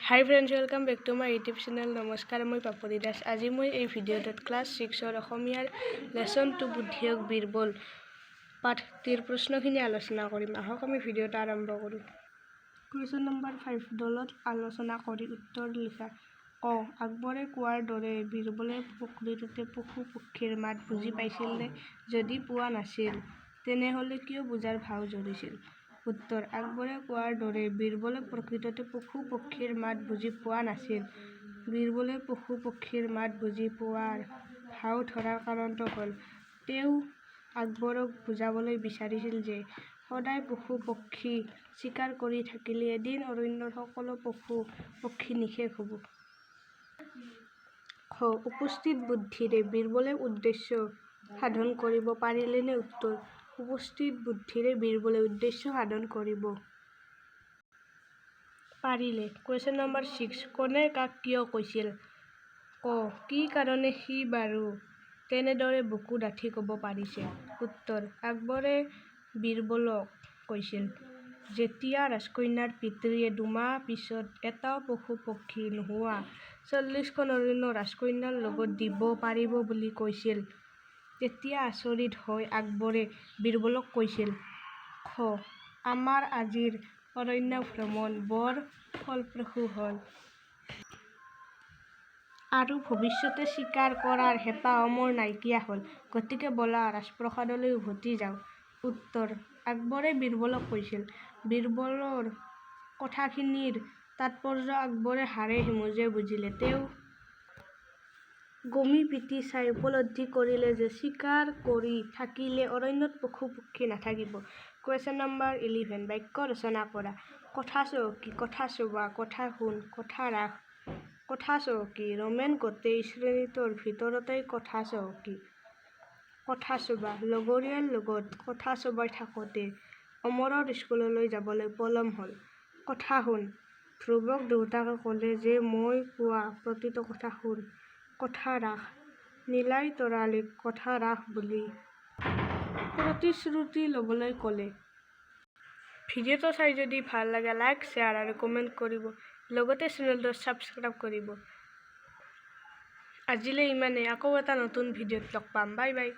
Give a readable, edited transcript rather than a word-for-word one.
High friends, welcome back to my YouTube channel. নমস্কাৰ, মই পাপৰি দাস। আজি মই এই ভিডিঅ'টোত ক্লাছ 6ৰ অসমীয়াৰ লেচন 2 বুদ্ধিয়ক বীৰবল পাঠটিৰ প্ৰশ্নখিনি আলোচনা কৰিম। আহক আমি ভিডিঅ'টো আৰম্ভ কৰোঁ। কুৱেশ্যন নম্বৰ 5, দলত আলোচনা কৰি উত্তৰ লিখা। ক. আকবৰে কোৱাৰ দৰে বীৰবলে প্ৰকৃততে পশু পক্ষীৰ মাত বুজি পাইছিলনে? যদি পোৱা নাছিল, তেনেহ'লে কিয় বুজাৰ ভাও ধৰিছিল? উত্তৰ: আকবৰে কোৱাৰ দৰে বীৰবলে প্ৰকৃততে পশু পক্ষীৰ মাত বুজি পোৱা নাছিল। বীৰবলে পশু পক্ষীৰ মাত বুজি পোৱাৰ ভাও ধৰাৰ কাৰণটো হ'ল, তেওঁ আকবৰক বুজাবলৈ বিচাৰিছিল যে সদায় পশু পক্ষী চিকাৰ কৰি থাকিলে এদিন অৰণ্যৰ সকলো পশু পক্ষী নিশেষ হ'ব। খ. উপস্থিত বুদ্ধিৰে বীৰবলে উদ্দেশ্য সাধন কৰিব পাৰিলেনে? উত্তৰ: উপস্থিত বুদ্ধিৰে বীৰবলে উদ্দেশ্য সাধন কৰিব পাৰিলে। কুৱেশ্যন নম্বৰ 6, কোনে কাক কিয় কৈছিল? ক. কি কাৰণে সি বাৰু তেনেদৰে বুকু ডাঠি ক'ব পাৰিছে? উত্তৰ: আকবৰে বীৰবলক কৈছিল, যেতিয়া ৰাজকন্যাৰ পিতৃয়ে দুমাহ পিছত এটাও পশু পক্ষী নোহোৱা 40খন অৰণ্য ৰাজকন্যাৰ লগত দিব পাৰিব বুলি কৈছিল, তেতিয়া আচৰিত হৈ আকবৰে বীৰবলক কৈছিল, খ. আমাৰ আজিৰ অৰণ্য ভ্ৰমণ বৰ ফলপ্ৰসূ হ'ল। আৰু ভৱিষ্যতে চিকাৰ কৰাৰ হেঁপাহো মোৰ নাইকিয়া হ'ল। গতিকে ব'লা ৰাজপ্ৰসাদলৈ উভতি যাওঁ। উত্তৰ: আকবৰে বীৰবলক কৈছিল। বীৰবলৰ কথাখিনিৰ তাৎপৰ্য আকবৰে হাড়ে হিমজে বুজিলে। তেওঁ গমি পিটি চাই উপলব্ধি কৰিলে যে চিকাৰ কৰি থাকিলে অৰণ্যত পশু পক্ষী নাথাকিব। কুৱেশ্যন নম্বৰ 11, বাক্য ৰচনা কৰা। কথা চহকী, কথা চোবা, কথা শুন, কথা ৰাখ। কথা চহকী: ৰমেন গোটেই শ্ৰেণীটোৰ ভিতৰতে কথা চহকী। কথা চোবা: লগৰীয়াৰ লগত কথা চবাই থাকোঁতে অমৰৰ স্কুললৈ যাবলৈ পলম হ'ল। কথা শুন: ধ্ৰুৱক দেউতাকে ক'লে যে মই কোৱা প্ৰতিটো কথা শুন। কথা ৰাখ: নীলাই তৰালীক কথা ৰাখ বুলি প্ৰতিশ্ৰুতি ল'বলৈ ক'লে। ভিডিঅ'টো চাই যদি ভাল লাগে লাইক, শ্বেয়াৰ আৰু কমেণ্ট কৰিব। লগতে চেনেলটো ছাবস্ক্ৰাইব কৰিব। আজিলৈ ইমানেই। আকৌ এটা নতুন ভিডিঅ'ত লগ পাম। Bye bye.